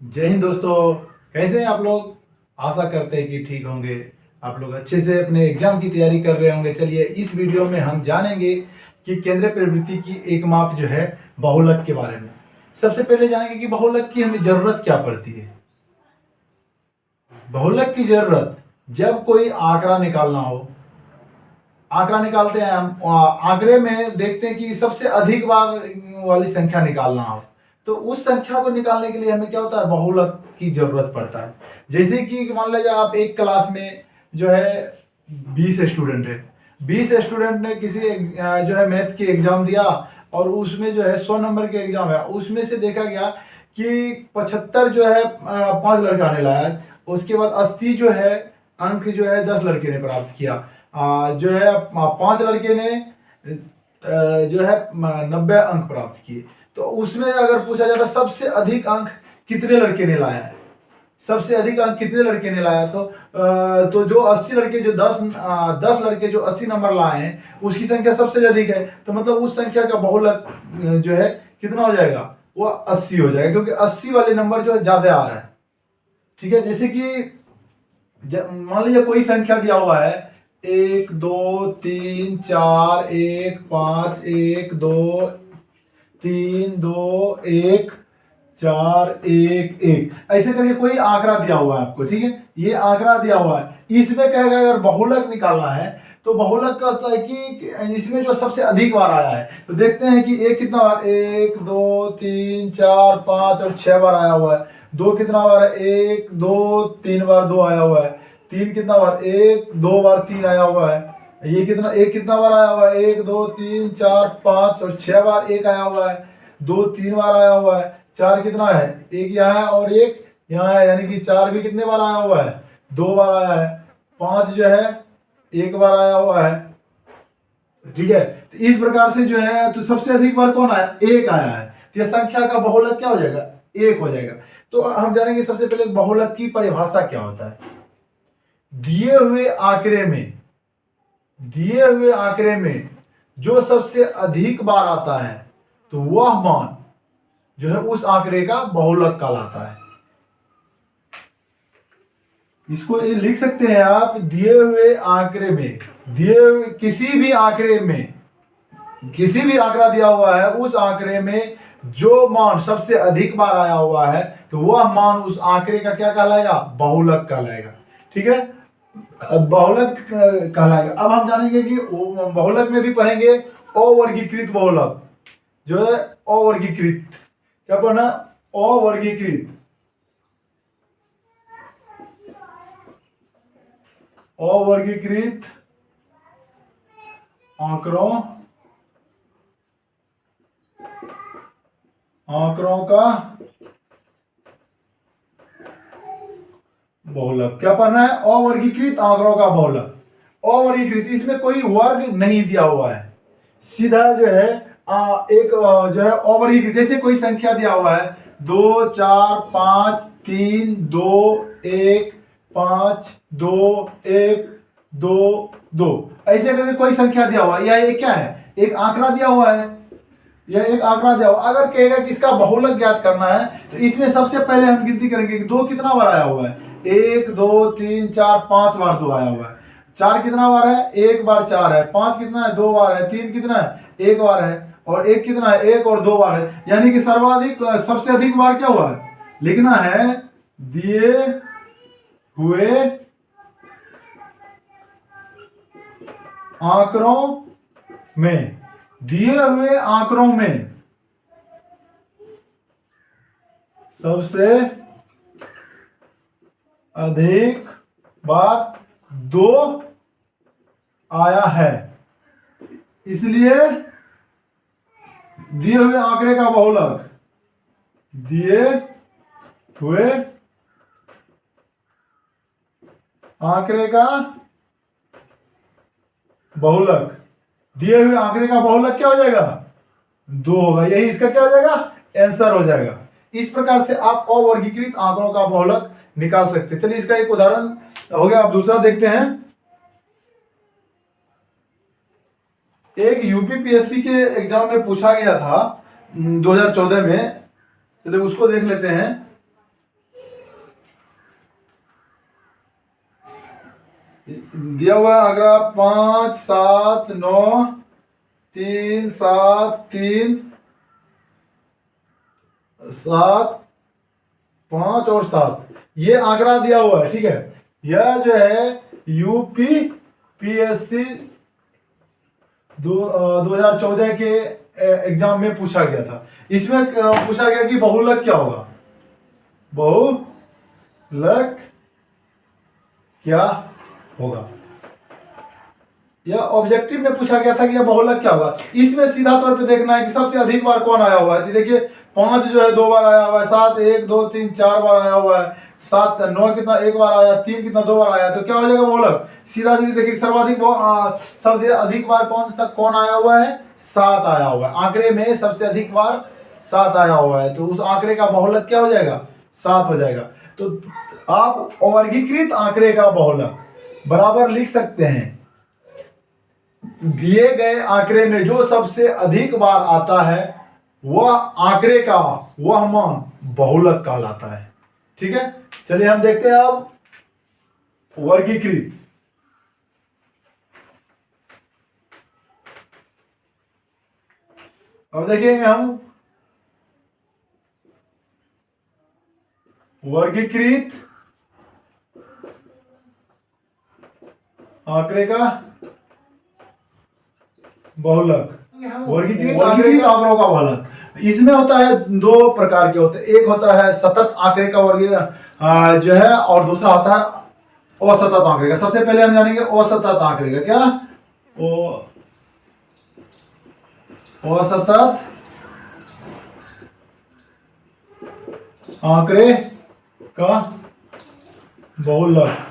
जय हिंद दोस्तों। कैसे हैं आप लोग। आशा करते हैं कि ठीक होंगे। आप लोग अच्छे से अपने एग्जाम की तैयारी कर रहे होंगे। चलिए इस वीडियो में हम जानेंगे कि केंद्रीय प्रवृत्ति की एक माप जो है बहुलक के बारे में। सबसे पहले जानेंगे कि बहुलक की हमें जरूरत क्या पड़ती है। बहुलक की जरूरत जब कोई आंकड़ा निकालना हो, आंकड़ा निकालते हैं हम, आंकड़े में देखते हैं कि सबसे अधिक बार वाली संख्या निकालना हो, तो उस संख्या को निकालने के लिए हमें क्या होता है, बहुलक की जरूरत पड़ता है। जैसे कि मान लीजिए आप एक क्लास में जो है 20 स्टूडेंट है, 20 स्टूडेंट ने किसी जो है मैथ की एग्जाम दिया और उसमें जो है 100 नंबर के एग्जाम है, उसमें से देखा गया कि 75 जो है 5 लड़का ने लाया, उसके बाद 80 जो है अंक जो है 10 लड़के ने प्राप्त किया, जो है 5 लड़के ने जो है 90 अंक प्राप्त किए। तो उसमें अगर पूछा जाता सबसे अधिक अंक कितने लड़के ने लाया है, सबसे अधिक अंक कितने लड़के ने लाया, तो जो 80 लड़के जो 10 लड़के जो 80 नंबर लाए हैं उसकी संख्या सबसे अधिक है, तो मतलब उस संख्या का बहुलक जो है कितना हो जाएगा, वो 80 हो जाएगा, क्योंकि 80 वाले नंबर जो है ज्यादा आ रहा है। ठीक है, जैसे कि मान लीजिए कोई संख्या दिया हुआ है 1 2 3 4 1 5 1 2 1 4 1 1 ऐसे करके कोई आंकड़ा दिया हुआ है आपको। ठीक है, ये आंकड़ा दिया हुआ है, इसमें कहेगा अगर बहुलक निकालना है तो बहुलक का होता है कि इसमें जो सबसे अधिक बार आया है, तो देखते हैं कि एक कितना बार, 1 2 3 4 5 और 6 बार आया हुआ है। दो कितना बार है, 1 2 3 बार 2 आया हुआ है। तीन कितना बार, 1 2 बार 3 आया हुआ है। ये कितना, एक कितना बार आया हुआ है, 1 2 3 4 5 और 6 बार 1 आया हुआ है। 2 3 बार आया हुआ है। चार कितना है, एक यहाँ है और एक यहाँ है, यानी कि 4 भी कितने बार आया हुआ है, 2 बार आया है। 5 जो है 1 बार आया हुआ है। ठीक है, तो इस प्रकार से जो है, तो सबसे अधिक बार कौन आया, 1 आया है, तो यह संख्या का बहुलक क्या हो जाएगा, 1 हो जाएगा। तो हम जानेंगे सबसे पहले बहुलक की परिभाषा क्या होता है। दिए हुए आंकड़े में, दिए हुए आंकड़े में जो सबसे अधिक बार आता है तो वह मान जो है उस आंकड़े का बहुलक कहलाता है। इसको ये लिख सकते हैं आप, दिए हुए आंकड़े में, दिए हुए किसी भी आंकड़े में, किसी भी आंकड़ा दिया हुआ है उस आंकड़े में जो मान सबसे अधिक बार आया हुआ है तो वह मान उस आंकड़े का क्या कहलाएगा, बहुलक कहलाएगा। ठीक है, बहुलक कहलाएगा। अब हम जानेंगे कि बहुलक में भी पढ़ेंगे अवर्गीकृत बहुलक, जो है अवर्गीकृत, क्या पढ़ना, अवर्गीकृत, अवर्गीकृत आंकड़ों, आंकड़ों का बहुलक। क्या पढ़ना है, अवर्गीकृत आंकड़ों का बहुलक। अवर्गीकृत, इसमें कोई वर्ग नहीं दिया हुआ है, सीधा जो है एक जो है अवर्गीकृत, जैसे कोई संख्या दिया हुआ है 2 4 5 3 2 1 5 2 1 2 2, ऐसे करके कोई संख्या दिया हुआ है, यह एक क्या है, एक आंकड़ा दिया हुआ है, यह एक आंकड़ा दिया हुआ। अगर कहेगा कि इसका बहुलक ज्ञात करना है तो इसमें सबसे पहले हम गिनती करेंगे कि 2 कितना बार आया हुआ है, 1 2 3 4 5 बार 2 आया हुआ है। 4 कितना बार है, 1 बार 4 है। 5 कितना है, 2 बार है। 3 कितना है, 1 बार है। और 1 कितना है, 1 और 2 बार है, यानी कि सर्वाधिक सबसे अधिक बार क्या हुआ है, लिखना है दिए हुए आंकड़ों में, दिए हुए आंकड़ों में सबसे अधिक बार 2 आया है, इसलिए दिए हुए आंकड़े का बहुलक, दिए हुए आंकड़े का बहुलक, दिए हुए आंकड़े का बहुलक क्या हो जाएगा, 2 होगा। यही इसका क्या हो जाएगा, आंसर हो जाएगा। इस प्रकार से आप अवर्गीकृत आंकड़ों का बहुलक निकाल सकते हैं। चलिए इसका एक उदाहरण हो गया, आप दूसरा देखते हैं। एक यूपीपीएससी के एग्जाम में पूछा गया था 2014 में, चलिए उसको देख लेते हैं। दिया हुआ है आंकड़ा 5 7 9 3 7 3 7 5 और 7, ये आंकड़ा दिया हुआ है। ठीक है, यह जो है यूपी पीएससी 2014 के एग्जाम में पूछा गया था। इसमें पूछा गया कि बहुलक क्या होगा, बहुलक क्या होगा। यह ऑब्जेक्टिव में पूछा गया था कि यह बहुलक क्या होगा। इसमें सीधा तौर पे देखना है कि सबसे अधिक बार कौन आया हुआ है। देखिए 5 जो है 2 बार आया हुआ है, 7 1 2 3 4 बार आया हुआ है, 7 9 कितना 1 बार आया, 3 कितना 2 बार आया, तो क्या हो जाएगा बहुलक। सीधा सीधे देखिए सर्वाधिक सबसे अधिक बार कौन आया हुआ है, 7 आया हुआ है। आंकड़े में सबसे अधिक बार 7 आया हुआ है, तो उस आंकड़े का बहुलक क्या हो जाएगा, 7 हो जाएगा। तो आप वर्गीकृत आंकड़े का बहुलक बराबर लिख सकते हैं, दिए गए आंकड़े में जो सबसे अधिक बार आता है वह आंकड़े का वह मान बहुलक कहलाता है। ठीक है, चलिए हम देखते हैं अब वर्गीकृत। अब देखेंगे हम वर्गीकृत आंकड़े का बहुलक। वर्गीकृत आंकड़ों का बहुलक इसमें होता है 2 प्रकार के होते हैं। एक होता है सतत आंकड़े का वर्ग जो है, और दूसरा होता है असतत आंकड़े का। सबसे पहले हम जानेंगे असतत आंकड़े का। क्या असतत आंकड़े का बहुलक।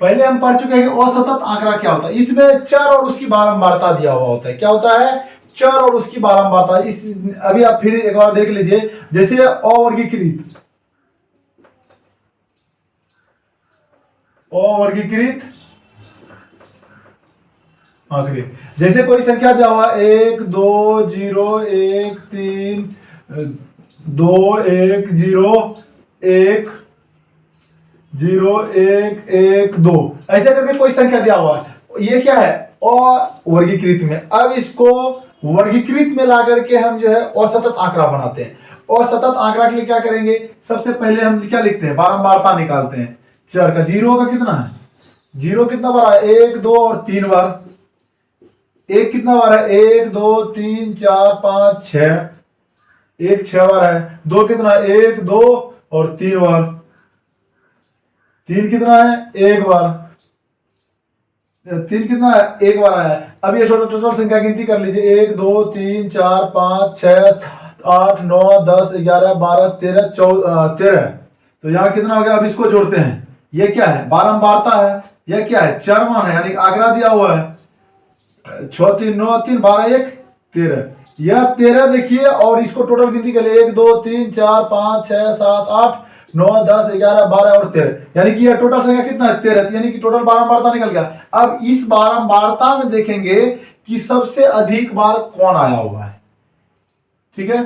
पहले हम पढ़ चुके हैं कि असतत आंकड़ा क्या होता है। इसमें चर और उसकी बारंबारता दिया हुआ होता है। क्या होता है, चर और उसकी बारंबारता। इस अभी आप फिर एक बार देख लीजिए, जैसे अवर्गीकृत आंकड़े, जैसे कोई संख्या दिया हुआ 1 2 0 1 3 2 1 0 1 0 1 1 2, ऐसे करके कोई संख्या दिया हुआ है, ये क्या है अवर्गीकृत में। अब इसको वर्गीकृत में ला करके हम जो है असतत आंकड़ा बनाते हैं। असतत आंकड़ा के लिए क्या करेंगे, सबसे पहले हम क्या लिखते हैं, बारंबारता निकालते हैं चर का। 0 का कितना है, 0 कितना बार है, 1 2 और 3 बार। 1 कितना बार है, 1 2 3 4 5 6, 1 6 बार है। 2 कितना है, 1 2 और 3 बार। 3 कितना है, 1 बार। 3 कितना है, 1 बार आया है। अब ये टोटल संख्या गिनती कर लीजिए, 1 2 3 4 5 6 8 9 10 11 12 13 13। तो यहाँ कितना हो गया, अब इसको जोड़ते हैं। ये क्या है, बारंबारता है। यह क्या है, चर मान है, यानी आंकड़ा दिया हुआ है। 6 3 9 3 12 1 13, यह 13 देखिए, और इसको टोटल गिनती कर लिए 1 2 3 4 5 6 7 8 9 10 11 12 और 13, यानी कि यह टोटल संख्या कितना है, 13, यानी कि टोटल बारंबारता निकल गया। अब इस बारंबारता में देखेंगे कि सबसे अधिक बार कौन आया हुआ है। ठीक है,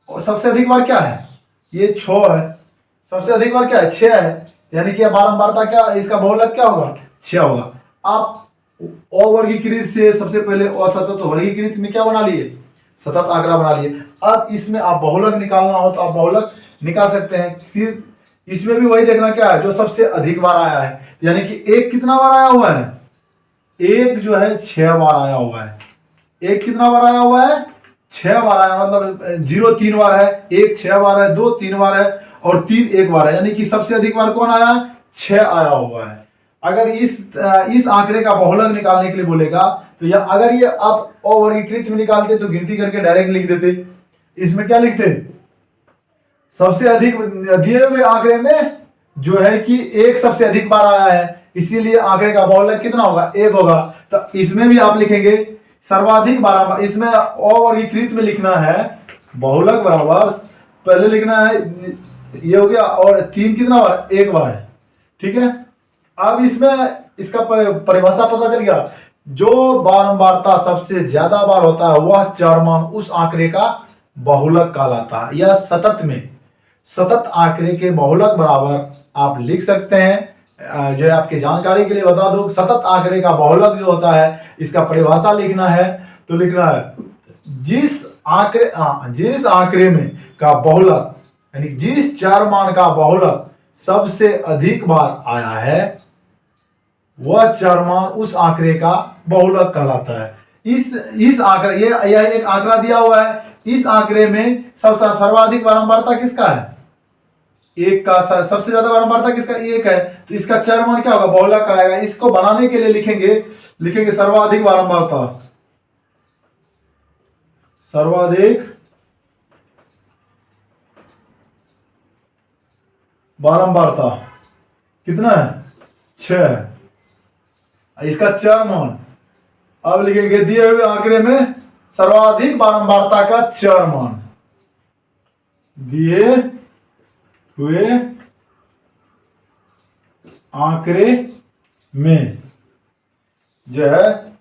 और सबसे अधिक बार क्या है, ये 6 है। सबसे अधिक बार क्या है, 6 है, यानी कि बारंबारता क्या, इसका बहुलक क्या होगा, 6 होगा। आप अवर्गीकृत से सबसे पहले असतत वर्गीकृत में क्या बना लिए, सतत आंकड़ा बना लिए। अब इसमें आप बहुलक निकालना हो तो आप बहुलक निकाल सकते हैं। सिर्फ इसमें भी वही देखना क्या है, जो सबसे अधिक बार आया है, यानी कि 1 कितना बार आया हुआ है, 1 जो है 6 बार आया हुआ है। 1 कितना बार आया हुआ है, 6 बार आया, मतलब 0 3 बार है, 1 6 बार है, 2 3 बार है और 3 1 बार है, यानी कि सबसे अधिक बार कौन आया, 6 आया हुआ है। अगर इस आंकड़े का बहुलक निकालने के लिए बोलेगा तो या अगर ये आप अवर्गीकृत में निकालते तो गिनती करके डायरेक्ट लिख देते। इसमें क्या लिखते, सबसे अधिक दिए हुए आंकड़े में जो है कि 1 सबसे अधिक बार आया है, इसीलिए आंकड़े का बहुलक कितना होगा, 1 होगा। तो इसमें भी आप लिखेंगे सर्वाधिक बार। इसमें अवर्गीकृत में लिखना है बहुलक बराबर, पहले लिखना है ये हो गया, और 3 कितना बार, 1 बार है। ठीक है, अब इसमें इसका परिभाषा पता चल गया। जो बारंबारता सबसे ज्यादा बार होता है वह चर मान उस आंकड़े का बहुलक कहलाता है। या सतत में सतत आंकड़े के बहुलक बराबर आप लिख सकते हैं जो है आपकी जानकारी के लिए बता दूं, सतत आंकड़े का बहुलक जो होता है, इसका परिभाषा लिखना है तो लिखना है जिस आंकड़े में का बहुलक, यानी जिस चार मान का बहुलक सबसे अधिक बार आया है वह चार मान उस आंकड़े का बहुलक कहलाता है। इस आंकड़े, यह एक आंकड़ा दिया हुआ है, इस आंकड़े में सबसे सर्वाधिक बारंबारता किसका है? एक का। सबसे ज्यादा बारंबारता किसका? एक है, तो इसका चार मान क्या होगा? बहुलक कराएगा। इसको बनाने के लिए लिखेंगे सर्वाधिक बारंबारता। सर्वाधिक बारंबारता कितना है? 6। इसका चार मान। अब लिखेंगे दिए हुए आंकड़े में सर्वाधिक बारंबारता का चार मान। दिए हुए आंकड़े में जो है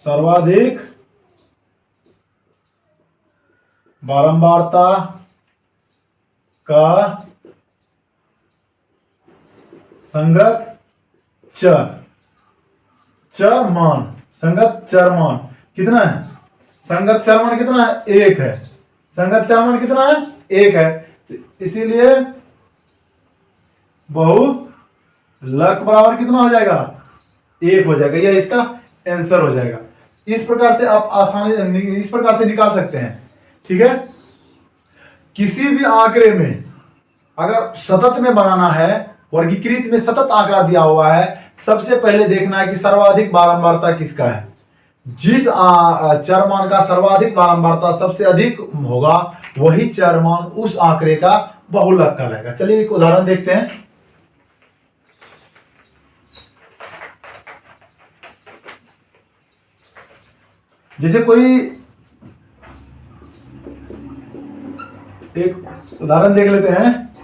सर्वाधिक बारंबारता का संगत चर मान। संगत चर मान कितना है? संगत चर मान कितना है? एक है। संगत चर मान कितना है? एक है। इसीलिए बहुलक बराबर कितना हो जाएगा? एक हो जाएगा। यह इसका आंसर हो जाएगा। इस प्रकार से आप आसानी इस प्रकार से निकाल सकते हैं। ठीक है। किसी भी आंकड़े में अगर सतत में बनाना है, वर्गीकृत में सतत आंकड़ा दिया हुआ है, सबसे पहले देखना है कि सर्वाधिक बारंबारता किसका है। जिस चर मान का सर्वाधिक बारंबारता सबसे अधिक होगा वही चर मान उस आंकड़े का बहुलक कहलाएगा। चलिए एक उदाहरण देखते हैं। जैसे कोई एक उदाहरण देख लेते हैं।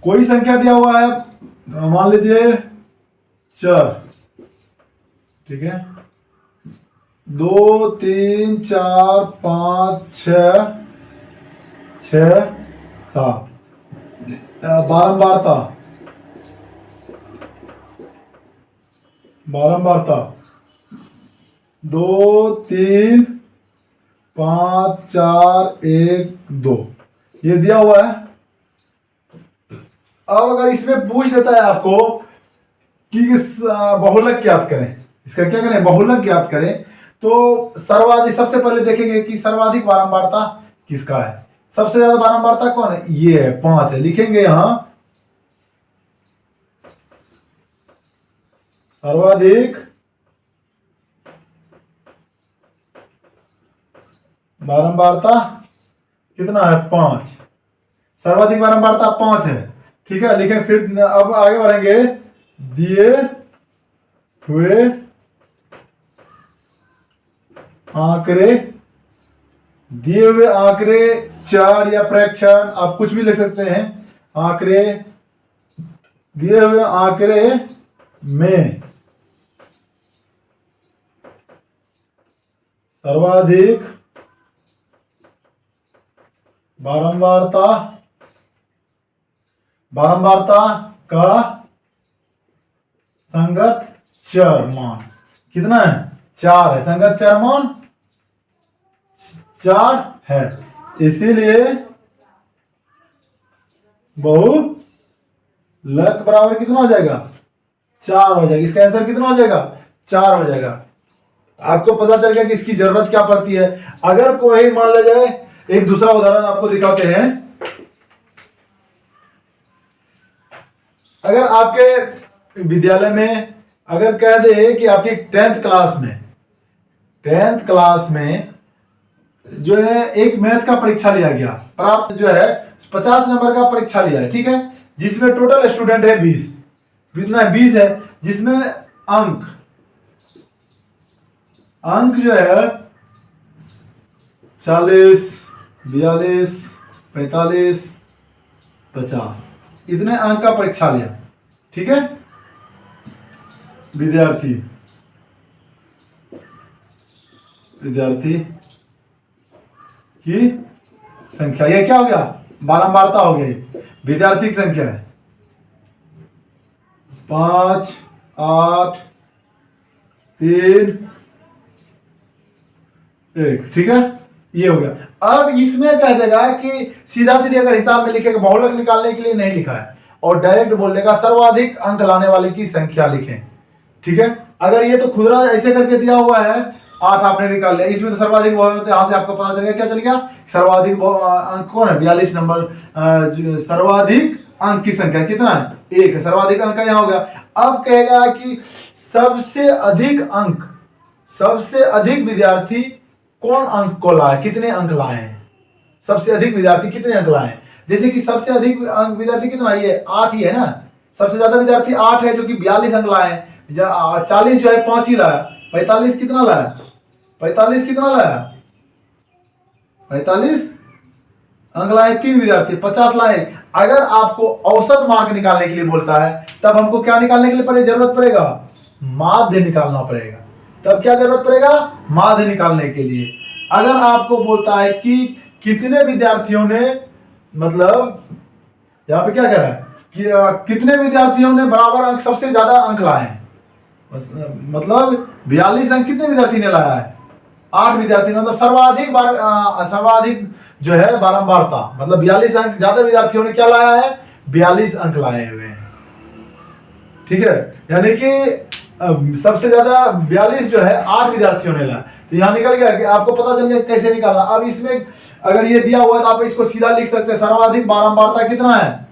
कोई संख्या दिया हुआ है, मान लीजिए 4। ठीक है। 2 3 4 5 6 7 बारंबारता 2 3 5 4 1 2 ये दिया हुआ है। अब अगर इसमें पूछ देता है आपको कि बहुलक ज्ञात करें, इसका क्या करें? बहुलक ज्ञात करें, तो सर्वाधिक सबसे पहले देखेंगे कि सर्वाधिक बारंबारता किसका है। सबसे ज्यादा बारंबारता कौन है? ये है, 5 है। लिखेंगे यहां सर्वाधिक बारंबारता कितना है? 5। सर्वाधिक बारंबारता 5 है। ठीक है। लिखें फिर, अब आगे बढ़ेंगे। दिए हुए आंकड़े, दिए हुए आंकड़े चार या प्रेक्षण, आप कुछ भी लिख सकते हैं। आंकड़े, दिए हुए आंकड़े में सर्वाधिक बारंबारता का संगत चर मान कितना है? 4 है। संगत चर मान 4 है। इसीलिए बहुलक बराबर कितना हो जाएगा? 4 हो जाएगा। इसका आंसर कितना हो जाएगा? 4 हो जाएगा। आपको पता चल गया कि इसकी जरूरत क्या पड़ती है। अगर कोई मान लिया जाए, एक दूसरा उदाहरण आपको दिखाते हैं। अगर आपके विद्यालय में अगर कह दे कि आपकी 10th क्लास में जो है एक मैथ का परीक्षा लिया गया, प्राप्त जो है 50 नंबर का परीक्षा लिया है। ठीक है। जिसमें टोटल स्टूडेंट है 20, कितना है? 20 है। जिसमें अंक जो है 40 42 45 50 इतने अंक का परीक्षा लिया। ठीक है। विद्यार्थी की संख्या, यह क्या हो गया? बारंबारता हो गई, विद्यार्थी की संख्या है 5 8 3 1, ठीक है, ये हो गया। अब इसमें कह देगा कि सीधा सीधे अगर हिसाब में लिखेगा, बहुलक निकालने के लिए नहीं लिखा है, और डायरेक्ट बोल देगा सर्वाधिक अंक लाने वाले की संख्या लिखें, ठीक है। अगर ये तो खुदरा ऐसे करके दिया हुआ है 8 आपने निकाल लिया, इसमें तो सर्वाधिक बहुलक, यहां से आपको पता चल गया, क्या चल गया, सर्वाधिक अंक कौन है, 42 नंबर, सर्वाधिक अंक की संख्या कितना है, 1 है, सर्वाधिक अंक यहाँ हो गया। अब कहेगा कि सबसे अधिक अंक, सबसे अधिक विद्यार्थी कौन अंक को लाए, कितने अंक लाए हैं, सबसे अधिक विद्यार्थी कितने अंक लाए हैं। जैसे कि सबसे अधिक अंक विद्यार्थी कितना, ये 8 ही है ना, सबसे ज्यादा विद्यार्थी 8 है जो कि 42 अंक लाए हैं। 40 जो है 5 ही लाया, 45 कितना लाया, 45 कितना लाया, 45 अंक लाए 3 विद्यार्थी, 50 लाए। अगर आपको औसत मार्क निकालने के लिए बोलता है तब हमको क्या निकालने के लिए जरूरत पड़ेगा, माध्य निकालना पड़ेगा। तब क्या जरूरत पड़ेगा, माध्य निकालने के लिए। अगर आपको बोलता है कि कितने विद्यार्थियों ने, मतलब यहां पे क्या कह रहा है कि कितने विद्यार्थियों ने बराबर अंक, सबसे ज्यादा अंक लाए हैं, मतलब 42 अंक कितने विद्यार्थी ने लाया है, 8 विद्यार्थी, मतलब सर्वाधिक जो है बारंबारता, मतलब 42 अंक ज्यादा विद्यार्थियों ने क्या लाया है, 42 अंक लाए हुए हैं, ठीक है। यानी कि सबसे ज्यादा 42 जो है 8 विद्यार्थियों ने लाया, तो यहां निकल गया कि आपको पता चल गया कैसे निकालना। अब इसमें अगर ये दिया हुआ है तो आप इसको सीधा लिख सकते हैं, सर्वाधिक बारंबारता कितना है,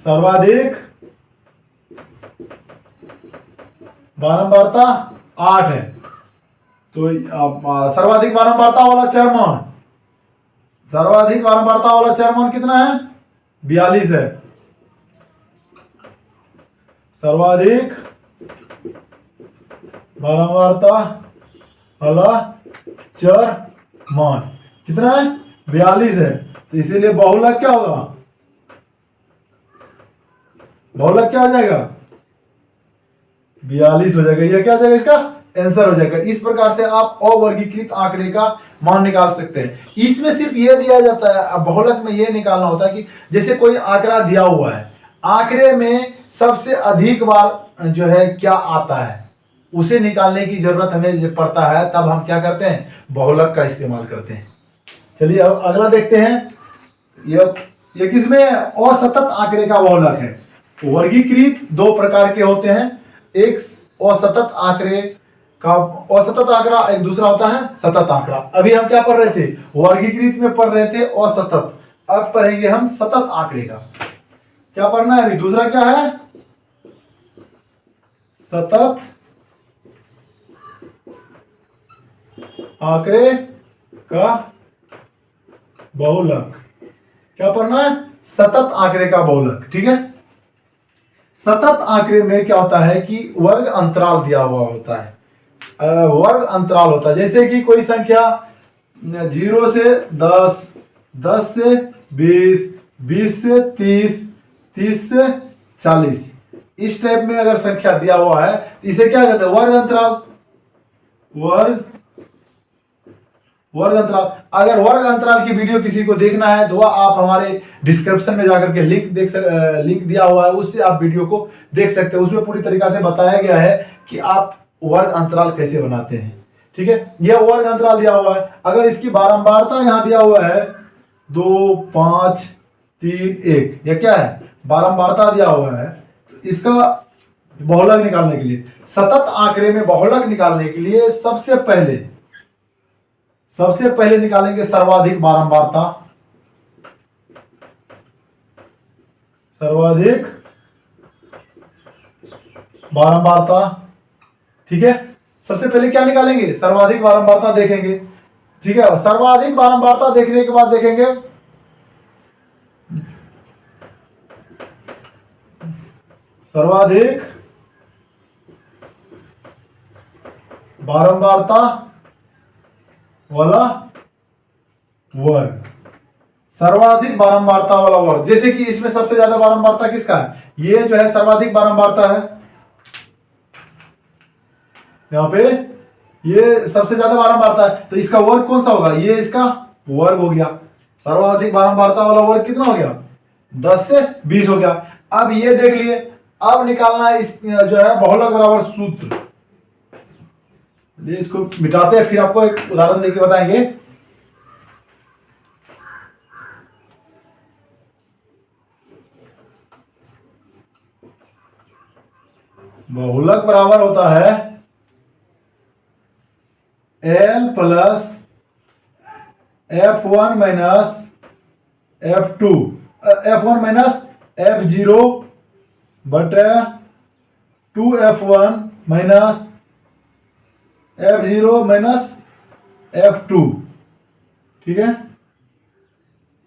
सर्वाधिक बारंबारता 8 है, तो सर्वाधिक बारंबारता वाला चरमान, सर्वाधिक बारंबारता वाला चरमान कितना है, 42 है, सर्वाधिक बारंबारता वाला चरमान कितना है, 42 है, तो इसीलिए बहुलक क्या होगा, बहुलक क्या हो जाएगा, 42 हो जाएगा। यह क्या हो जाएगा, इसका आंसर हो जाएगा। इस प्रकार से आप अवर्गीकृत आंकड़े का मान निकाल सकते हैं। इसमें सिर्फ यह दिया जाता है, बहुलक में यह निकालना होता है कि जैसे कोई आंकड़ा दिया हुआ है, आंकड़े में सबसे अधिक बार जो है क्या आता है, उसे निकालने की जरूरत हमें पड़ता है, तब हम क्या करते हैं, बहुलक का इस्तेमाल करते हैं। चलिए अब अगला देखते हैं, ये किसमें, असतत आंकड़े का बहुलक है। वर्गीकृत 2 प्रकार के होते हैं, एक असतत आंकड़े का, असतत आंकड़ा, एक दूसरा होता है सतत आंकड़ा। अभी हम क्या पढ़ रहे थे, वर्गीकृत में पढ़ रहे थे असतत, अब पढ़ेंगे हम सतत आंकड़े का। क्या पढ़ना है अभी, दूसरा क्या है, सतत आंकड़े का बहुलक। क्या पढ़ना है, सतत आंकड़े का बहुलक, ठीक है। सतत आंकड़े में क्या होता है कि वर्ग अंतराल दिया हुआ होता है, वर्ग अंतराल होता है, जैसे कि कोई संख्या 0 से 10, 10 से 20, 20 से 30, 30 से 40, इस टाइप में अगर संख्या दिया हुआ है इसे क्या कहते हैं, वर्ग अंतराल, वर्ग अंतराल। अगर वर्ग अंतराल की वीडियो किसी को देखना है तो आप हमारे डिस्क्रिप्शन में जाकर के लिंक दिया हुआ है, उससे आप वीडियो को देख सकते हैं। उसमें पूरी तरीका से बताया गया है कि आप वर्ग अंतराल कैसे बनाते हैं, ठीक है। यह वर्ग अंतराल दिया हुआ है, अगर इसकी बारंबारता यहां दिया हुआ है 2, 5, 3, 1, यह क्या है, बारंबारता दिया हुआ है, तो इसका बहुलक निकालने के लिए, सतत आंकड़े में बहुलक निकालने के लिए सबसे पहले निकालेंगे सर्वाधिक बारंबारता, सर्वाधिक बारंबारता, ठीक है। सबसे पहले क्या निकालेंगे, सर्वाधिक बारंबारता देखेंगे, ठीक है। सर्वाधिक बारंबारता देखने के बाद देखेंगे सर्वाधिक बारंबारता वाला वर्ग, सर्वाधिक बारंबारता वाला वर्ग। जैसे कि इसमें सबसे ज्यादा बारंबारता किसका है, ये जो है सर्वाधिक बारंबारता है, यहां पे ये सबसे ज्यादा बारंबारता है, तो इसका वर्ग कौन सा होगा, ये इसका वर्ग हो गया, सर्वाधिक बारंबारता वाला वर्ग कितना हो गया? 10 से 20 हो गया। अब ये देख लिए, अब निकालना है इस जो है बहुलक बराबर सूत्र। इसको मिटाते हैं, फिर आपको एक उदाहरण देके बताएंगे। बहुलक बराबर होता है L plus F1 minus F2, F1 minus F0 बटे 2F1 minus F0 minus F2, ठीक है,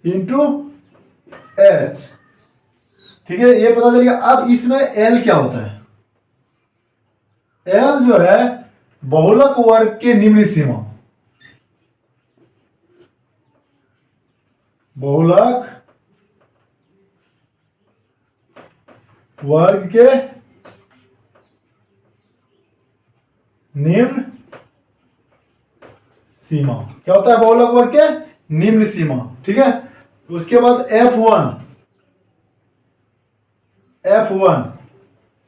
इंटू H, ठीक है, ये पता चल गया। अब इसमें L क्या होता है? L जो है बहुलक वर्ग के निम्न सीमा, बहुलक वर्ग के निम्न सीमा क्या होता है? बहुलक वर्ग के निम्न सीमा, ठीक है। उसके बाद F1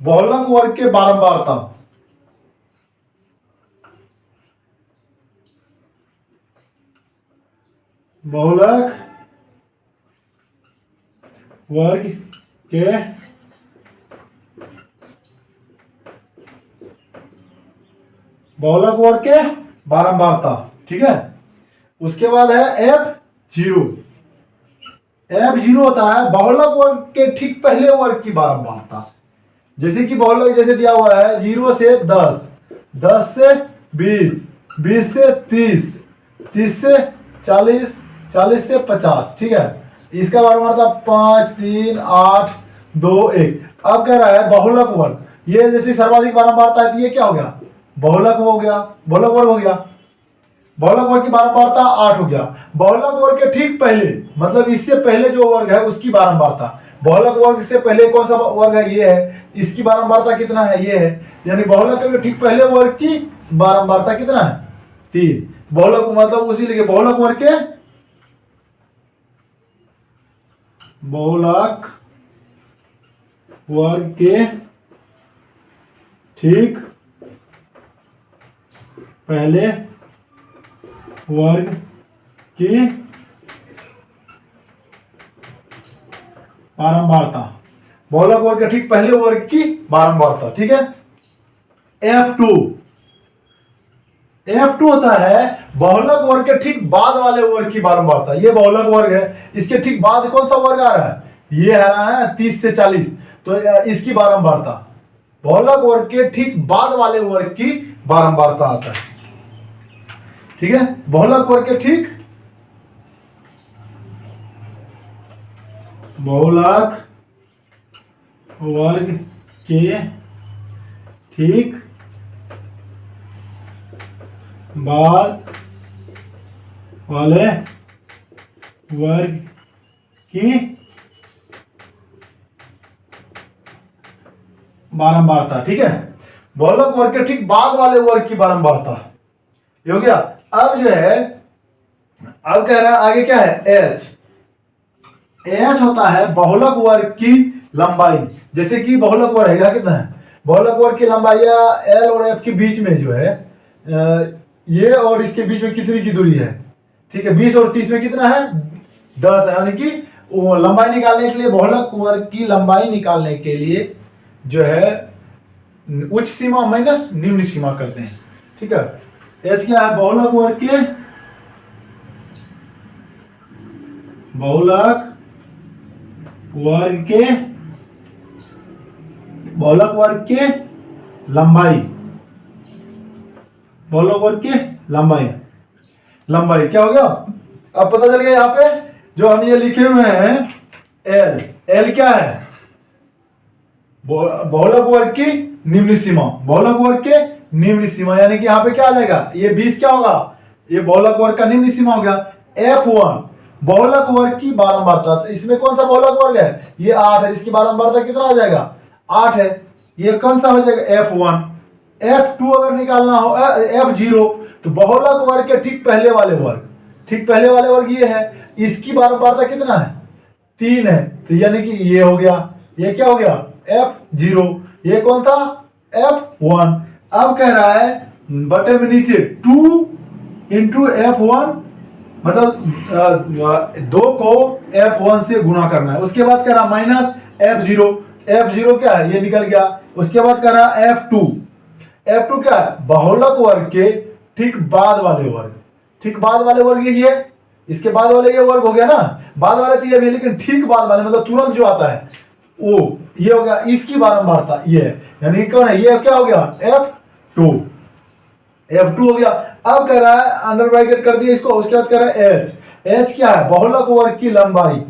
बहुलक वर्ग के बारंबारता, बहुलक वर्ग के बहुलक वर्ग के बारंबारता, ठीक है। उसके बाद है F0 होता है बहुलक वर्ग के ठीक पहले वर्ग की बारंबारता। जैसे कि बहुलक जैसे दिया हुआ है 0 से 10, 10 से 20, 20 से 30, 30 से 40, 40 से 50, ठीक है। इसका बारंबारता 5, 3, 8, 2, 1। अब कह रहा है बहुलक वर्ग, ये जैसे सर्वाधिक बारंबारता है, तो ये क्या हो गया? बहुलक हो गया, बहुलक वर्ग हो गया। बहुलक वर्ग की बारंबारता 8 हो गया। बहुलक वर्ग के ठीक पहले, मतलब इससे पहले जो वर्ग है उसकी बारंबारता, बहुलक वर्ग से पहले कौन सा वर्ग है? ये है। इसकी बारंबारता कितना है? ये है। यानी बहुलक के ठीक पहले वर्ग की बारंबारता कितना है? 3। बहुलक मतलब उसी लिखे बहुलक वर्ग के, बहुलक वर्ग के ठीक पहले वर्ग की बारंबारता, बहुलक वर्ग के ठीक पहले वर्ग की बारंबारता, ठीक है। F2 होता है बहुलक वर्ग के ठीक बाद वाले वर्ग की बारंबारता। ये बहुलक वर्ग है, इसके ठीक बाद कौन सा वर्ग आ रहा है? ये है ना 30 से 40, तो इसकी बारंबारता, बहुलक वर्ग के ठीक बाद वाले वर्ग की बारंबारता आता है, ठीक है। बहुलक वर्ग के ठीक, बहुलक वर्ग के ठीक बाद वाले वर्ग की बारंबारता, ठीक है। बहुलक वर्ग के ठीक बाद वाले वर्ग की बारंबारता ये हो गया। अब जो है, अब कह रहा है आगे क्या है? H होता है बहुलक वर्ग की लंबाई। जैसे कि बहुलक वर्ग है कितना है? बहुलक वर्ग की लंबाई L और F के बीच में जो है, ये और इसके बीच में कितनी की दूरी है? ठीक है, 20 और 30 में कितना है? 10 है। यानी कि लंबाई निकालने के लिए, बहुलक वर्ग की लंबाई निकालने के लिए जो है उच्च सीमा माइनस निम्न सीमा करते हैं, ठीक है। H क्या है? बहुलक वर्ग के, बहुलक वर्ग के, बहुलक वर्ग के लंबाई, बहुलक वर्ग के लंबाई, लंबाई क्या हो गया? अब पता चल गया यहां पे जो हम ये लिखे हुए हैं L क्या है? बहुलक वर्ग की निम्न सीमा, बहुलक वर्ग के निम्न सीमा, यानी कि यहाँ पे क्या आ जाएगा? ये 20 क्या होगा? ये बहुलक वर्ग का निम्न सीमा हो गया। F1 बहुलक वर्ग की बारंबारता, इसमें कौन सा बहुलक वर्ग है? ये 8 है, इसकी बारंबारता कितना हो जाएगा? 8 है। ये कौन सा हो जाएगा? F1। F2 अगर निकालना हो, F0, तो बहुलक वर्ग के ठीक पहले वाले वर्ग, ठीक पहले वाले वर्ग ये है, इसकी बारंबारता कितना है, 3 है, तो यानी कि ये हो गया, ये क्या हो गया F0, ये कौन था F1। अब कह रहा है बटे में नीचे 2 इंटू F1, मतलब 2 को F1 से गुणा करना है। उसके बाद कह रहा माइनस F0, F0 क्या है, ये निकल गया। उसके बाद कह रहा F2, F2 क्या है, बहुलक वर्ग के ठीक बाद वाले वर्ग, ठीक बाद वाले वर्ग ये है, इसके बाद वाले ये वर्ग हो गया ना, बाद वाले तो ये भी, लेकिन ठीक बाद वाले मतलब तुरंत जो आता है वो ये हो गया, इसकी बारंबारता ये है, यानी कौन है, ये क्या हो गया F2, F2 हो गया। अब कह रहा है अंडर ब्रैकेट कर दिया इसको, उसके बाद कह रहा है H क्या है, बहुलक वर्ग की लंबाई।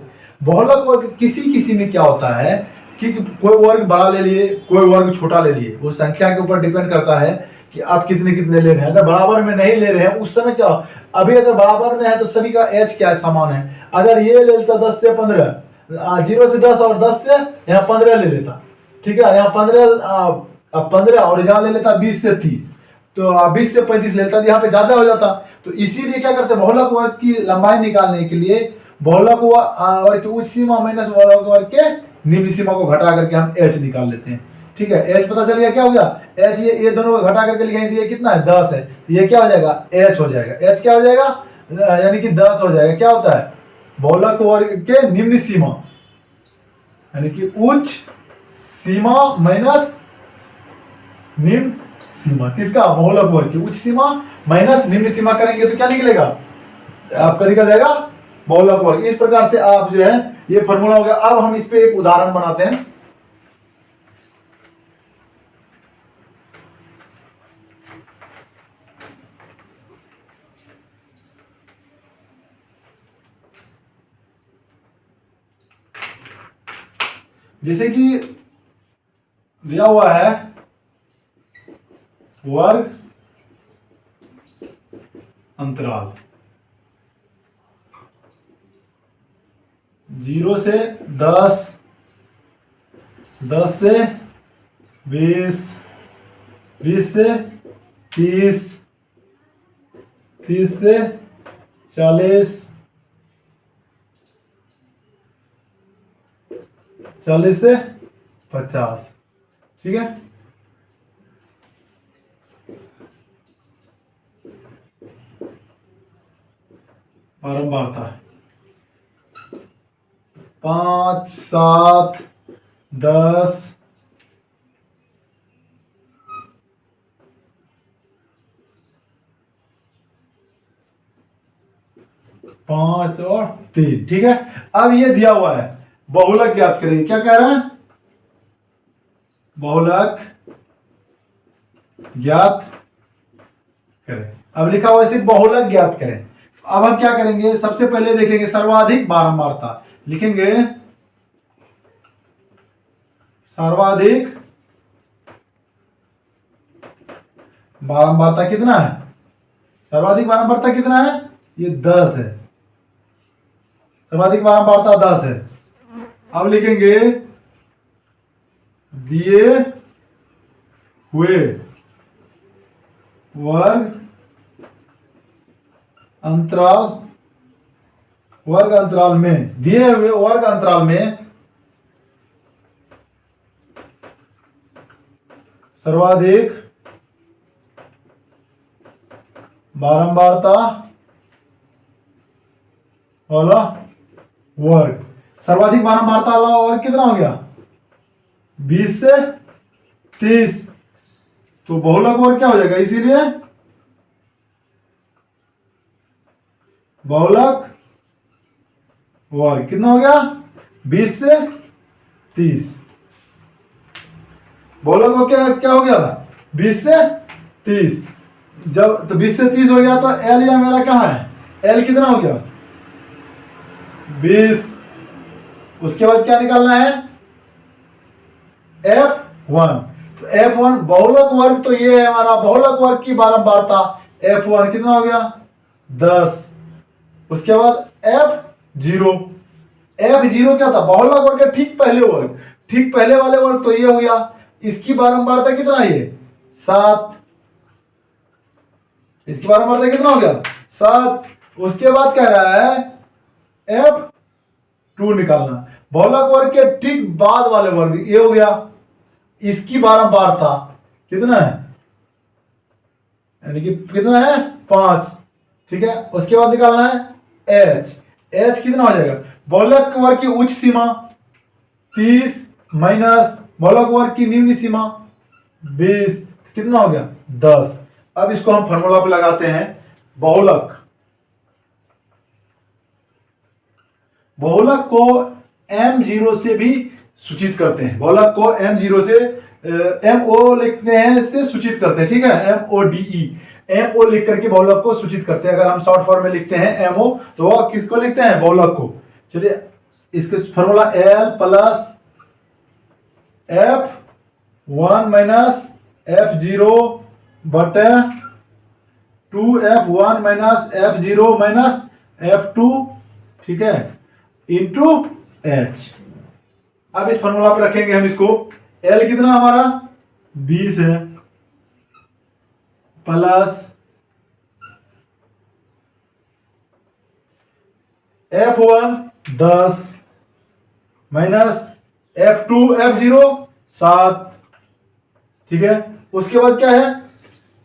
बहुलक वर्ग किसी किसी में क्या होता है कि कोई वर्ग बड़ा ले लिए, कोई वर्ग छोटा ले लिए, वो संख्या के ऊपर डिपेंड करता है कि आप कितने कितने ले रहे हैं। अगर बराबर में नहीं ले रहे हैं उस समय क्या, अभी अगर बराबर में है तो सभी का H क्या है, समान है। अगर ये ले लेता 10 से 15, 0 से 10 और 10 से यहाँ 15 ले लेता, ठीक है, यहाँ 15 और यहाँ ले लेता 20 से 30, तो 20 से 35 लेता, यहाँ पे ज्यादा हो जाता। तो इसीलिए क्या करते हैं, बहुलक वर्ग की लंबाई निकालने के लिए बहुलक वर्ग की उच्च सीमा माइनस बहुलक वर्ग के निम्न सीमा को घटा करके हम H निकाल लेते हैं। ठीक है, H पता चल गया, क्या हो गया H, ये दोनों को घटा करके लिखेंगे, ये कितना है 10 है, ये क्या हो जाएगा H हो जाएगा, H क्या हो जाएगा, यानी कि 10 हो जाएगा। क्या होता है, बहुलक वर्ग के निम्न सीमा, यानी कि उच्च सीमा माइनस निम्न सीमा, किसका, बहुलक वर्ग की उच्च सीमा माइनस निम्न सीमा करेंगे तो क्या निकलेगा, आपका निकल जाएगा बहुलक वर्ग। इस प्रकार से आप जो है ये फॉर्मूला हो गया। अब हम इस पे एक उदाहरण बनाते हैं। जैसे कि दिया हुआ है वर्ग अंतराल 0 से 10, 10 से 20, 20 से 30, 30 से 40, 40 से 50, ठीक है। बारंबारता 5, 7, 10, 5 और 3, ठीक है। अब ये दिया हुआ है बहुलक ज्ञात करें, क्या कह रहा है, बहुलक ज्ञात करें। अब लिखा हुआ है सिर्फ बहुलक ज्ञात करें। अब हम क्या करेंगे, सबसे पहले देखेंगे सर्वाधिक बारंबारता, लिखेंगे सर्वाधिक बारंबारता कितना है, सर्वाधिक बारंबारता कितना है, ये 10 है, सर्वाधिक बारंबारता 10 है। अब लिखेंगे दिए हुए वर्ग अंतराल में, दिए हुए वर्ग अंतराल में सर्वाधिक बारंबारता वाला वर्ग, सर्वाधिक बारंबारता वाला वर्ग कितना हो गया 20 से 30, तो बहुलक वर्ग क्या हो जाएगा, इसीलिए बहुलक वर्ग कितना हो गया 20 से 30, बहुलक वर्ग क्या हो गया 20 से 30, जब तो 20 से 30 हो गया तो एल या मेरा कहाँ है, एल कितना हो गया 20। उसके बाद क्या निकालना है F1, तो F1 बहुलक वर्ग, तो ये है हमारा बहुलक वर्ग की बारंबारता, F1 कितना हो गया 10। उसके बाद F0, F0 क्या था, बहुलक वर्ग के ठीक पहले वर्ग, ठीक पहले वाले वर्ग, तो ये हो गया, इसकी बारंबारता कितना है, ये 7, इसकी बारंबारता कितना हो गया 7। उसके बाद कह रहा है F2 निकालना। बहुलक वर्ग के ठीक बाद वाले वर्ग ये हो गया, इसकी बारंबारता कितना है, यानी कि कितना है 5, ठीक है। उसके बाद निकालना है H कितना हो जाएगा, बहुलक वर्ग की उच्च सीमा 30 माइनस बहुलक वर्ग की निम्न सीमा 20, कितना हो गया 10। अब इसको हम फॉर्मूला पे लगाते हैं। बहुलक को M0 से भी सूचित करते हैं। बहुलक को M0 से MO लिखते हैं, से सूचित करते हैं, ठीक है। MO लिख करके बहुलक को सूचित करते हैं। अगर हम शॉर्ट फॉर्म में लिखते हैं MO, तो वो किसको लिखते हैं, बहुलक को। चलिए इसके formula L plus F1 minus F0 बटे 2F1 minus F0 minus F2, ठीक है, इंटू H। अब इस फॉर्मूला पे रखेंगे हम इसको। L कितना हमारा 20 है, plus F1 10 minus F2 F0 7, ठीक है। उसके बाद क्या है,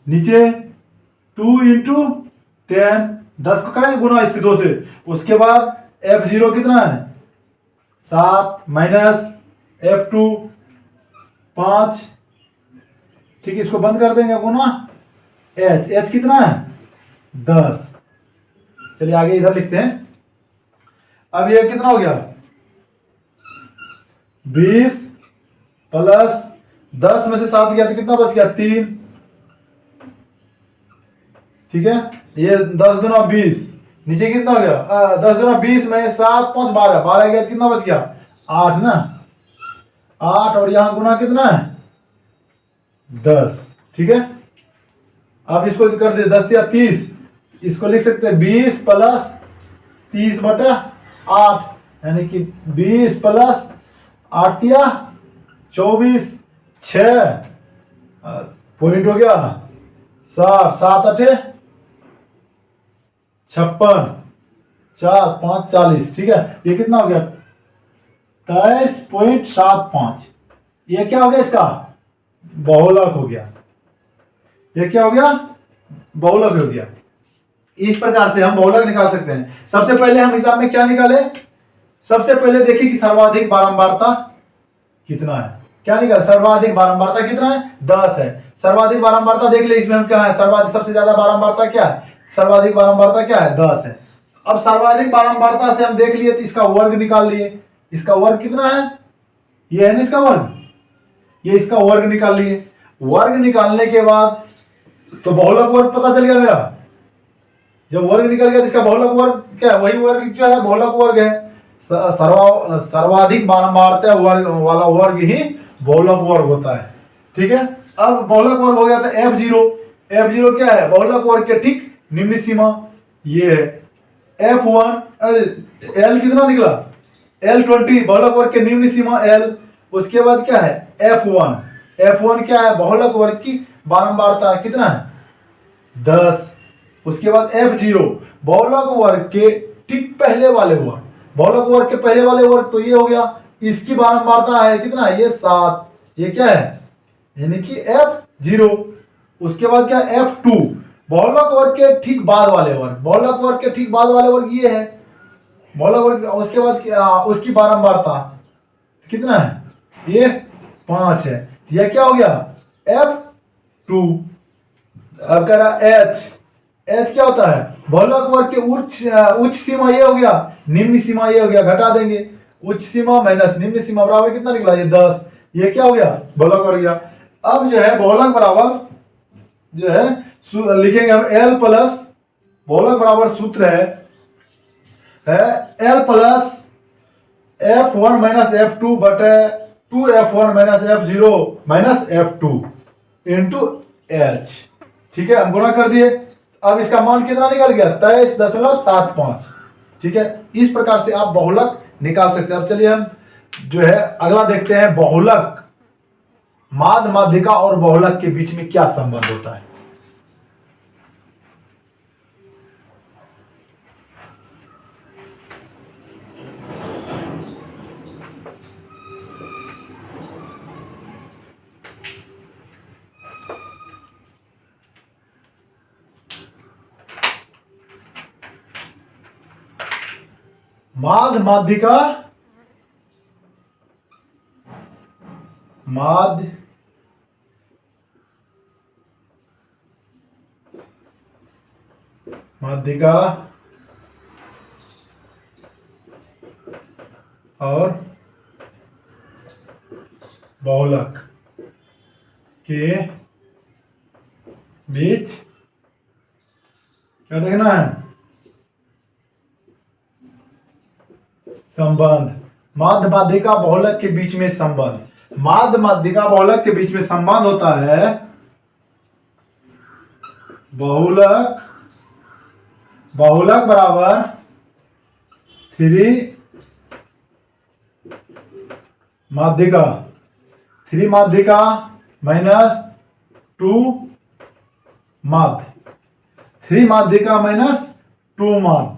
नीचे 2 इंटू 10, 10 को करेंगे गुना इससे 2 से। उसके बाद F0 कितना है 7 माइनस F2 5, ठीक है। इसको बंद कर देंगे गुना H कितना है 10। चलिए आगे इधर लिखते हैं। अब ये कितना हो गया 20 प्लस 10 में से 7 गया तो कितना बच गया 3, ठीक है। ये 10 गुना 20, नीचे कितना हो गया 10 गुना 20 में 7 5 12, 12 गया कितना बच गया 8 ना, 8, और यहां गुना कितना है 10, ठीक है। अब इसको कर दे 10 या 30, इसको लिख सकते हैं 20 प्लस 30 बटा 8, यानी कि 20 प्लस 8 या 24, 6 पॉइंट हो गया 60, 7 8 56, 4 5 40, ठीक है। ये कितना हो गया 23.75। ये क्या हो गया इसका बहुलक हो गया। ये क्या हो गया बहुलक हो गया। इस प्रकार से हम बहुलक निकाल सकते हैं। सबसे पहले हम हिसाब में क्या निकाले, सबसे पहले देखिए कि सर्वाधिक बारंबारता कितना है। क्या निकाला, सर्वाधिक बारंबारता कितना है 10 है। सर्वाधिक बारंबारता देख ले, इसमें हम क्या है सर्वाधिक, सबसे ज्यादा बारंबारता क्या है, सर्वाधिक बारंबारता क्या है 10 है। अब सर्वाधिक बारंबारता से हम देख लिए तो इसका वर्ग निकाल लिए। इसका वर्ग कितना है, ये है ना इसका वर्ग, ये इसका वर्ग निकाल लिए। वर्ग निकालने के बाद तो बहुलक वर्ग पता चल गया मेरा। जब वर्ग निकल गया तो इसका बहुलक वर्ग क्या है, वही वर्ग जो है बहुलक वर्ग है। सर्वाधिक बारंबारता वर्ग वाला वर्ग ही बहुलक वर्ग होता है, ठीक है। अब बहुलक वर्ग हो गया था F0 क्या है बहुलक वर्ग के ठीक निम्न सीमा, ये है F1, L कितना निकला L20 बहुलक वर्ग के निम्न सीमा L। उसके बाद क्या है F1 क्या है बहुलक वर्ग की बारंबारता कितना है 10। उसके बाद F0 बहुलक वर्ग के ठीक पहले वाले वर्ग, बहुलक वर्ग के पहले वाले वर्ग तो ये हो गया, इसकी बारंबारता है कितना, ये 7, ये क्या है यानी कि F0। उसके बाद क्या F2 बहुलक वर्ग के ठीक बाद वाले वर्ग, बहुलक वर्ग के ठीक बाद वाले वर्ग ये है बहुलक वर्ग। उसके बाद उसकी बारंबारता कितना है, ये 5 है। यह क्या हो गया F2। अब कह रहा H क्या होता है बहुलक वर्ग के उच्च सीमा ये हो गया, निम्न सीमा ये हो गया, घटा देंगे उच्च सीमा माइनस निम्न सीमा बराबर कितना निकला, ये 10। ये क्या हो गया बहुलक वर्ग गया। अब जो है बहुलक बराबर जो है लिखेंगे हम L प्लस, बहुलक बराबर सूत्र है L plus F1 minus F2 बटे 2F1 minus F0 minus F2 into H, ठीक है। हम गुणा कर दिए। अब इसका मान कितना निकल गया 23.75, ठीक है। इस प्रकार से आप बहुलक निकाल सकते हैं। अब चलिए हम जो है अगला देखते हैं, बहुलक माध्य माध्यिका और बहुलक के बीच में क्या संबंध होता है। माध्य माध्यिका, माध्य माध्यिका और बहुलक के बीच क्या देखना है? संबंध। माध्य माध्यिका बहुलक के बीच में संबंध। माध्य माध्यिका बहुलक के बीच में संबंध होता है बहुलक बराबर 3 माध्यिका, 3 माध्यिका माइनस 2 माध्य, 3 माध्यिका माइनस 2 माध्य,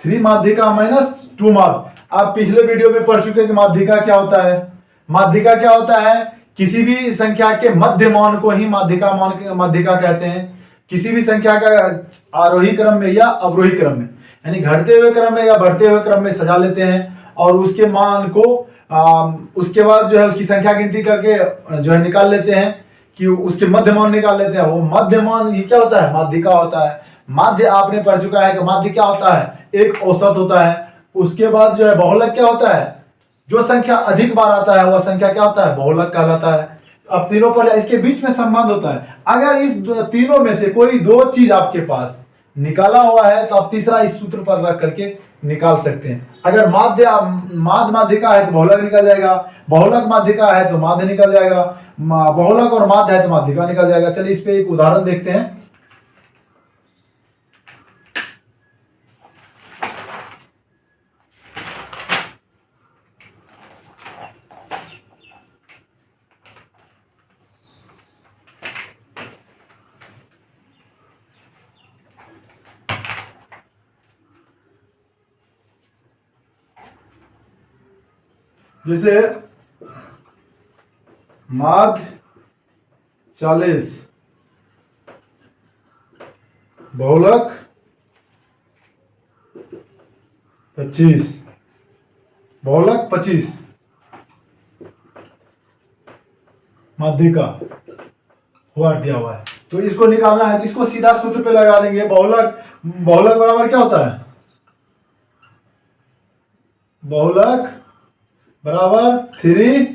3 माध्यिका माइनस 2 माध्य। आप पिछले वीडियो में पढ़ चुके हैं कि माध्यिका क्या होता है। माध्यिका क्या होता है? किसी भी संख्या के मध्य मान को ही माध्यिका कहते हैं। किसी भी संख्या का आरोही क्रम में या अवरोही क्रम में, यानी घटते हुए क्रम में या बढ़ते हुए क्रम में सजा लेते हैं और उसके मान को उसके बाद जो है उसकी संख्या गिनती करके जो है निकाल लेते हैं कि उसके मध्य मान निकाल लेते हैं। वो मध्य मान ये क्या होता है? माध्यिका होता है। माध्य आपने पढ़ चुका है कि माध्य क्या होता है? एक औसत होता है। उसके बाद जो है बहुलक क्या होता है? जो संख्या अधिक बार आता है वह संख्या क्या होता है? बहुलक कहलाता है। अब तीनों पर इसके बीच में संबंध होता है। अगर इस तीनों में से कोई 2 चीज आपके पास निकाला हुआ है तो आप तीसरा इस सूत्र पर रख करके निकाल सकते हैं। अगर माध्य माध्यिका है तो बहुलक निकल जाएगा, बहुलक माध्यिका है तो माध्य निकल जाएगा, बहुलक और माध्य है तो माध्यिका निकल जाएगा। चलिए इस पे एक उदाहरण देखते हैं। जैसे माध्य 40, बहुलक 25, बहुलक 25 माध्यिका हुआ दिया हुआ है। तो इसको निकालना है तो इसको सीधा सूत्र पे लगा देंगे। बहुलक बराबर क्या होता है? बहुलक बराबर 3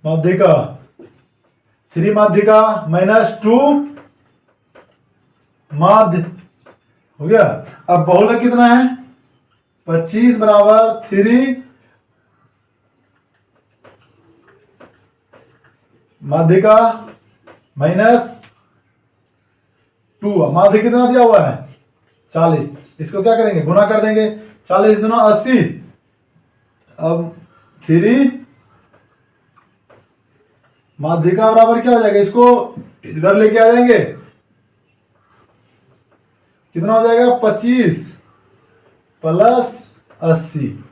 माध्यिका, 3 माध्यिका माइनस 2 माध्य हो गया। अब बहुलक कितना है? 25 बराबर 3 माध्यिका माइनस 2। माध्य कितना दिया हुआ है? 40। इसको क्या करेंगे? गुना कर देंगे। 40 दूना 80। अब 3 माध्यिका बराबर क्या हो जाएगा? इसको इधर लेके आ जाएंगे, कितना हो जाएगा? 25 प्लस 80।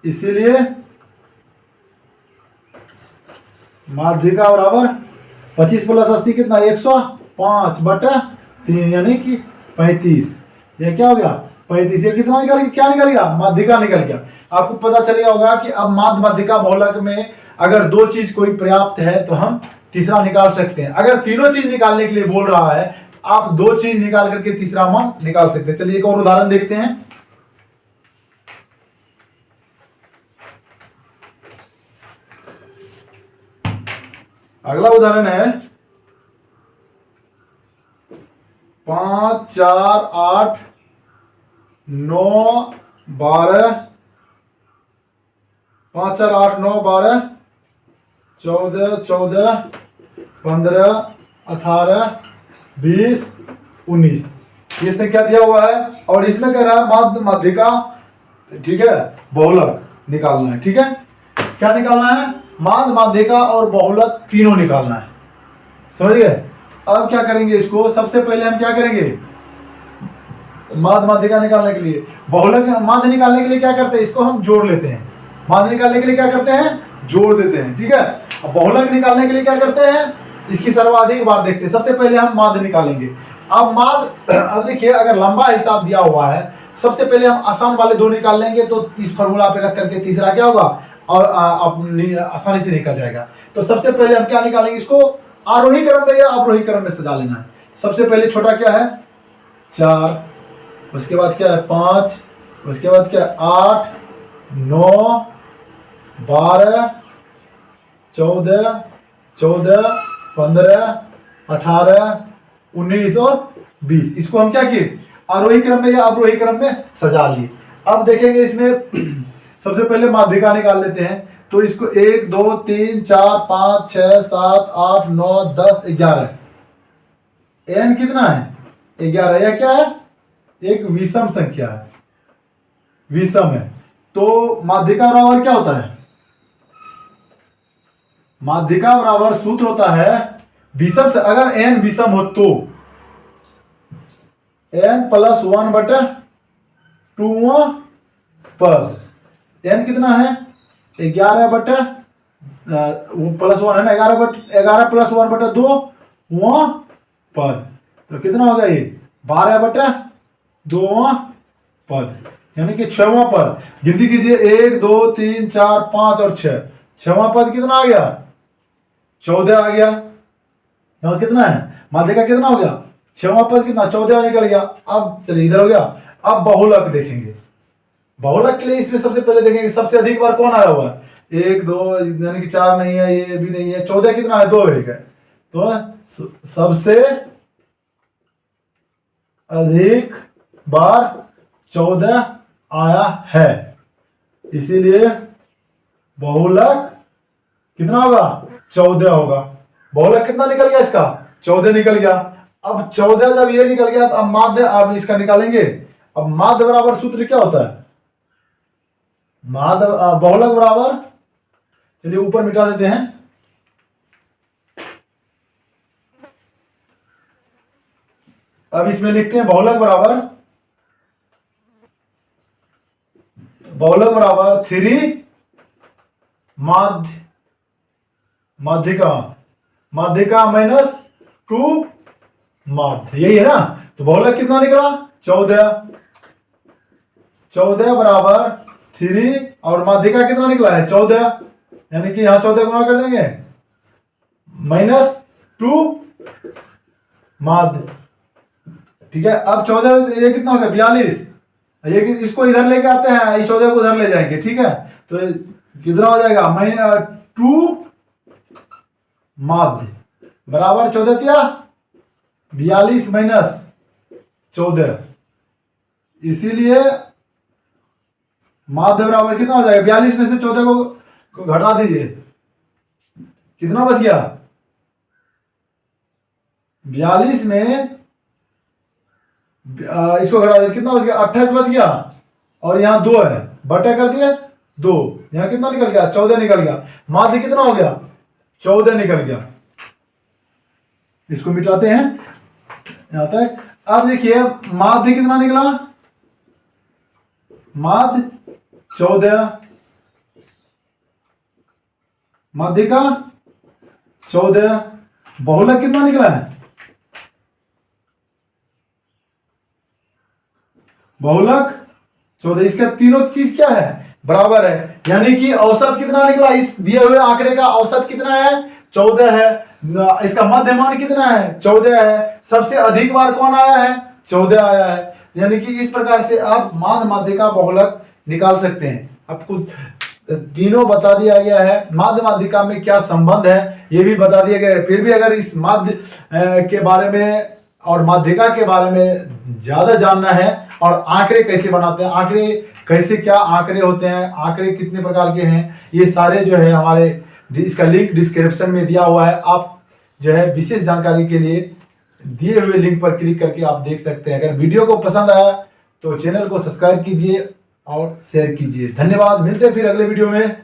इसीलिए माध्यिका बराबर 25 प्लस 80 कितना? 105/3 यानी कि 35। यह क्या हो गया? 35। ये कितना निकल गया? क्या निकल गया? माध्यिका निकल गया। आपको पता चल गया होगा कि अब माध्य माध्यिका बहुलक में अगर 2 चीज कोई पर्याप्त है तो हम तीसरा निकाल सकते हैं। अगर तीनों चीज निकालने के लिए बोल रहा है आप 2 चीज निकाल करके तीसरा मान निकाल सकते हैं। चलिए एक और उदाहरण देखते हैं। अगला उदाहरण है 5, 4, 8, 9, 12, 5, 4, 8, 9, 12, 14, 15, 18, 20, 19 ये संख्या दिया हुआ है और इसमें कह रहा है माध्य माध्यिका, ठीक है, बहुलक निकालना है। ठीक है, क्या निकालना है? माध्य माध्यिका और बहुलक तीनों निकालना है। समझ गए? अब क्या करेंगे? इसको सबसे पहले हम क्या करेंगे? माध्य माध्यिका निकालने के लिए, बहुलक माध्य निकालने के लिए क्या करते हैं? इसको हम जोड़ लेते हैं। माध्य निकालने के लिए क्या करते हैं? जोड़ देते हैं। ठीक है, अब बहुलक निकालने के लिए क्या करते हैं? इसकी सर्वाधिक बार देखते हैं। सबसे पहले हम माध्य निकालेंगे। अब देखिए, अगर लंबा हिसाब दिया हुआ है, सबसे पहले हम आसान वाले दो निकाल लेंगे, तो इस फॉर्मूला पे रख करके तीसरा क्या होगा और आसानी से निकल जाएगा। तो सबसे पहले हम क्या निकालेंगे, इसको आरोही क्रम में या अवरोही क्रम में सजा लेना है। सबसे पहले छोटा क्या है 4, उसके बाद क्या है 5, उसके बाद क्या है 8, 9, 12, 14, 15, 18, 19 और 20। इसको हम क्या किए, आरोही क्रम में या अवरोही क्रम में सजा लिए। अब देखेंगे इसमें सबसे पहले माध्यिका निकाल लेते हैं। तो इसको 1 2 3 4 5 6 7 8 9 10 11, एन कितना है 11। यह क्या है, एक विषम संख्या है, विषम है। तो माध्यिका बराबर क्या होता है, माध्यिका बराबर सूत्र होता है विषम से, अगर एन विषम हो तो n + 1/2 पर n कितना है 11 बटा प्लस 1 है ना, 11 + 1/2 पर, तो कितना होगा ये 12/2 पर, यानी कि 6वां पद। गिनती कीजिए 1 2 3 4 5 और 6, 6वां पद कितना आ गया 14 आ गया। यहाँ कितना है माध्यिका कितना हो गया 6वां पद कितना 14 निकल गया। अब चलिए इधर हो गया। अब बहुलक देखेंगे। बहुलक के लिए इसमें सबसे पहले देखेंगे सबसे अधिक बार कौन आया हुआ है, 1 2 यानी कि 4 नहीं है, ये भी नहीं है, 14 कितना है 2 है। तो सबसे अधिक बार 14 आया है, इसीलिए बहुलक कितना होगा 14 होगा। बहुलक कितना निकल गया इसका 14 निकल गया। अब 14 जब ये निकल गया तो अब माध्य, अब इसका निकालेंगे। अब माध्य बराबर सूत्र क्या होता है, माध्य बहुलक बराबर, चलिए ऊपर मिटा देते हैं। अब इसमें लिखते हैं बहुलक बराबर 3 माध्यिका -2 माध्य, यही है ना। तो बहुलक कितना निकला 14 बराबर 3 और माध्यिका कितना निकला है 14, यानी कि यहां 14 गुणा कर देंगे -2 माध्य, ठीक है। अब 14 ये कितना हो गया 42, ये इसको इधर लेके आते हैं, ये 14 को उधर ले जाएंगे, ठीक है। तो कितना हो जाएगा -2 माध्य बराबर 14 या 42 - 14, इसीलिए माध्य बराबर कितना हो जाएगा 42 में से 14 को घटा दीजिए, कितना बच गया 42 में इसको घटा दीजिए, कितना बच गया 28 बच गया, और यहाँ 2 है, बटा कर दिए 2, यहाँ कितना निकल गया 14 निकल गया। माध्य कितना हो गया 14 निकल गया। इसको मिटाते हैं यहां तक। अब देखिए माध्य कितना निकला, माध्य 14, माध्यिका 14, बहुलक कितना निकला है बहुलक 14। इसका तीनों चीज क्या है बराबर है, यानी कि औसत कितना निकला, इस दिए हुए आंकड़े का औसत कितना है 14 है, इसका मध्यमान कितना है 14 है, सबसे अधिक बार कौन आया है 14 आया है। यानी कि इस प्रकार से आप माध्य माध्यिका बहुलक निकाल सकते हैं। आपको तीनों बता दिया गया है, माध्य माध्यिका में क्या संबंध है ये भी बता दिया गया है। फिर भी अगर इस माध्य के बारे में और माध्यिका के बारे में ज्यादा जानना है और आंकड़े कैसे बनाते हैं, आंकड़े कैसे क्या आंकड़े होते हैं, आंकड़े कितने प्रकार के हैं, ये सारे जो है हमारे इसका लिंक डिस्क्रिप्शन में दिया हुआ है। आप जो है विशेष जानकारी के लिए दिए हुए लिंक पर क्लिक करके आप देख सकते हैं। अगर वीडियो को पसंद आया तो चैनल को सब्सक्राइब कीजिए और शेयर कीजिए। धन्यवाद, मिलते हैं फिर अगले वीडियो में।